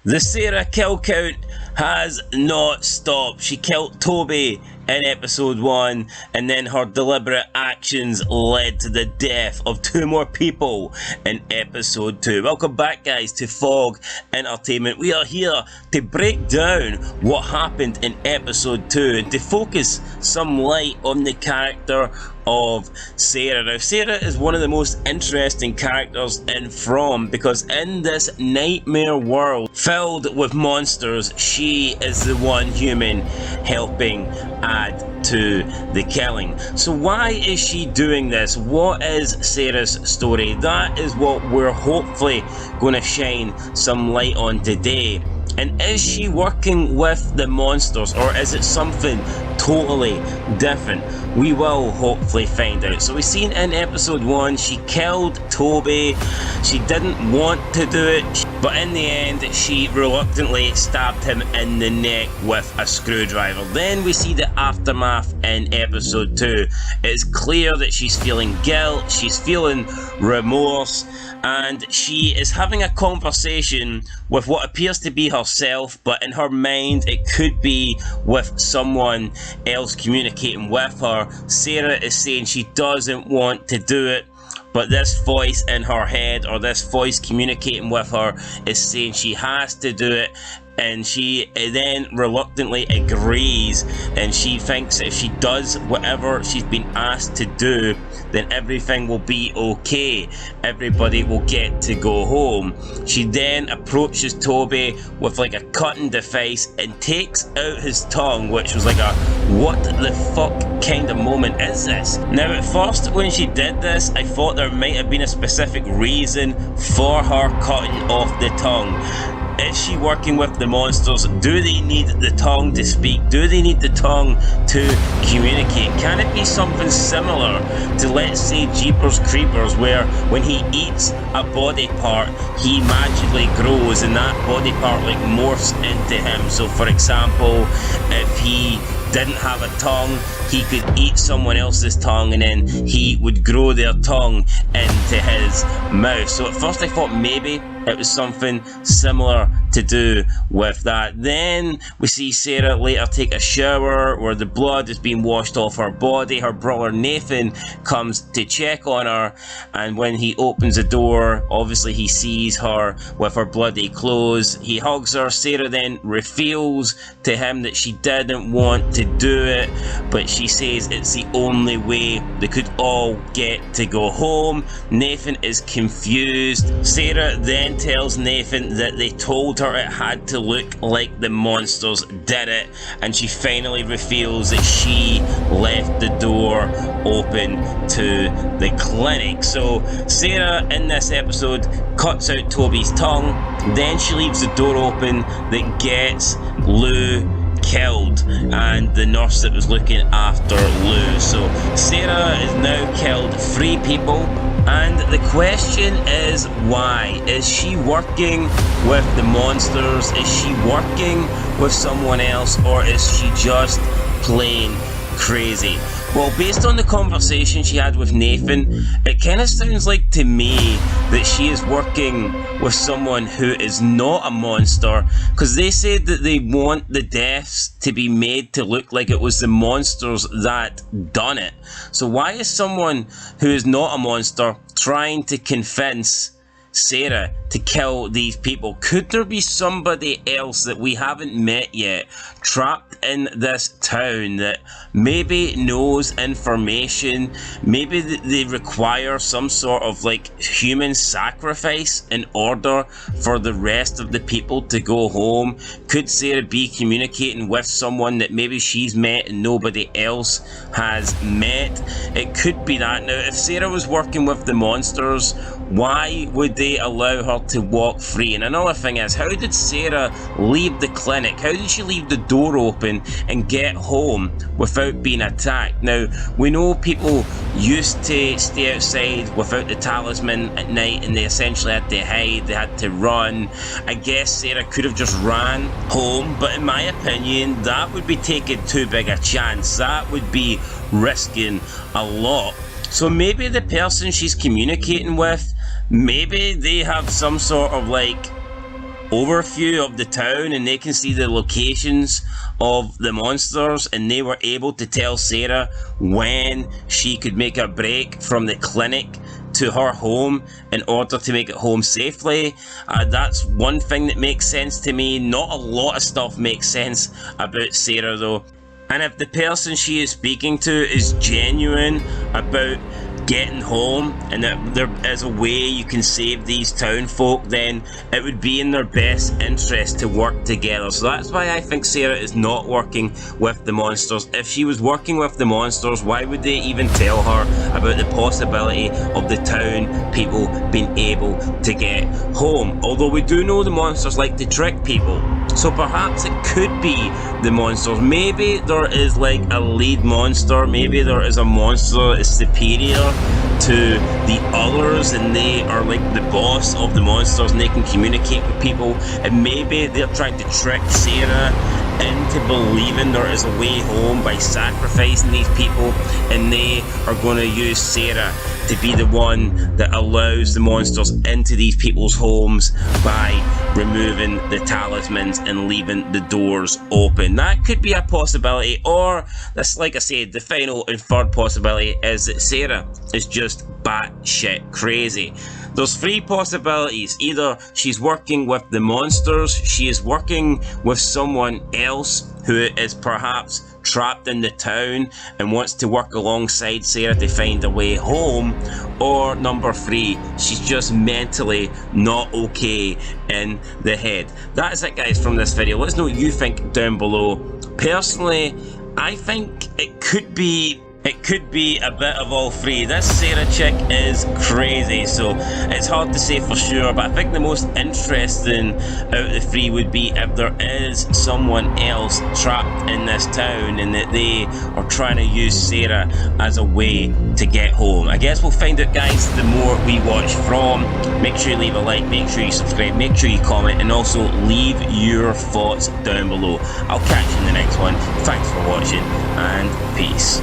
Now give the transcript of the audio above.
The Sara kill count has not stopped. She killed Toby in episode 1, and then her deliberate actions led to the death of 2 more people in episode 2. Welcome back, guys, to Fog Entertainment. We are here to break down what happened in episode 2 and to focus some light on the character of Sara. Now, Sara is one of the most interesting characters in From, because in this nightmare world filled with monsters, she is the one human helping add to the killing. So why is she doing this? What is Sara's story? That is what we're hopefully going to shine some light on today. And is she working with the monsters, or is it something totally different? We will hopefully find out. So we've seen in episode 1, she killed Toby. She didn't want to do it, but in the end, she reluctantly stabbed him in the neck with a screwdriver. Then we see the aftermath in episode 2. It's clear that she's feeling guilt, she's feeling remorse, and she is having a conversation with what appears to be herself, but in her mind it could be with someone else communicating with her. Sara is saying she doesn't want to do it, but this voice in her head, or this voice communicating with her, is saying she has to do it. And she then reluctantly agrees, and she thinks if she does whatever she's been asked to do, then everything will be okay. Everybody will get to go home. She then approaches Toby with like a cutting device and takes out his tongue, which was like a what the fuck kind of moment is this? Now, at first when she did this, I thought there might have been a specific reason for her cutting off the tongue. Is she working with the monsters? Do they need the tongue to speak? Do they need the tongue to communicate? Can it be something similar to, let's say, Jeepers Creepers, where when he eats a body part, he magically grows and that body part like morphs into him? So for example, if he didn't have a tongue, he could eat someone else's tongue and then he would grow their tongue into his mouth. So at first I thought maybe it was something similar to do with that. Then we see Sara later take a shower where the blood is being washed off her body. Her brother Nathan comes to check on her, and when he opens the door, obviously he sees her with her bloody clothes. He hugs her. Sara then reveals to him that she didn't want to do it, but she says it's the only way they could all get to go home. Nathan is confused. Sara then tells Nathan that they told her it had to look like the monsters did it, and she finally reveals that she left the door open to the clinic. So Sara in this episode cuts out Toby's tongue, then she leaves the door open that gets Lou killed, and the nurse that was looking after Lou. So Sara has now killed 3 people, and the question is why? Is she working with the monsters? Is she working with someone else, or is she just plain crazy? Well, based on the conversation she had with Nathan, it kind of sounds like to me that she is working with someone who is not a monster, because they said that they want the deaths to be made to look like it was the monsters that done it. So why is someone who is not a monster trying to convince Sara to kill these people? Could there be somebody else that we haven't met yet, trapped in this town, that maybe knows information? Maybe they require some sort of like human sacrifice in order for the rest of the people to go home. Could Sara be communicating with someone that maybe she's met and nobody else has met? It could be that. Now, if Sara was working with the monsters, why would they allow her to walk free? And another thing is, how did Sara leave the clinic? How did she leave the door open and get home without being attacked? Now, we know people used to stay outside without the talisman at night, and they essentially had to hide, they had to run. I guess Sara could have just ran home, but in my opinion, that would be taking too big a chance. That would be risking a lot. So maybe the person she's communicating with, maybe they have some sort of like overview of the town, and they can see the locations of the monsters, and they were able to tell Sara when she could make a break from the clinic to her home in order to make it home safely. That's one thing that makes sense to me. Not a lot of stuff makes sense about Sara though. And if the person she is speaking to is genuine about getting home, and that there is a way you can save these town folk, then it would be in their best interest to work together. So that's why I think Sara is not working with the monsters. If she was working with the monsters, why would they even tell her about the possibility of the town people being able to get home? Although we do know the monsters like to trick people, so perhaps it could be the monsters. Maybe there is like a lead monster, maybe there is a monster that is superior to the others, and they are like the boss of the monsters, and they can communicate with people, and maybe they're trying to trick Sara into believing there is a way home by sacrificing these people, and they are going to use Sara to be the one that allows the monsters into these people's homes by removing the talismans and leaving the doors open. That could be a possibility, or that's, like I said, the final and third possibility is that Sara is just batshit crazy. There's three possibilities. Either she's working with the monsters, she is working with someone else who is perhaps trapped in the town and wants to work alongside Sara to find a way home, or number three, she's just mentally not okay in the head. That is it, guys, from this video. Let us know what you think down below. Personally, I think it could be a bit of all three. This Sara chick is crazy, so it's hard to say for sure, but I think the most interesting out of the three would be if there is someone else trapped in this town and that they are trying to use Sara as a way to get home. I guess we'll find out, guys, the more we watch from. Make sure you leave a like, make sure you subscribe, make sure you comment, and also leave your thoughts down below. I'll catch you in the next one. Thanks for watching, and peace.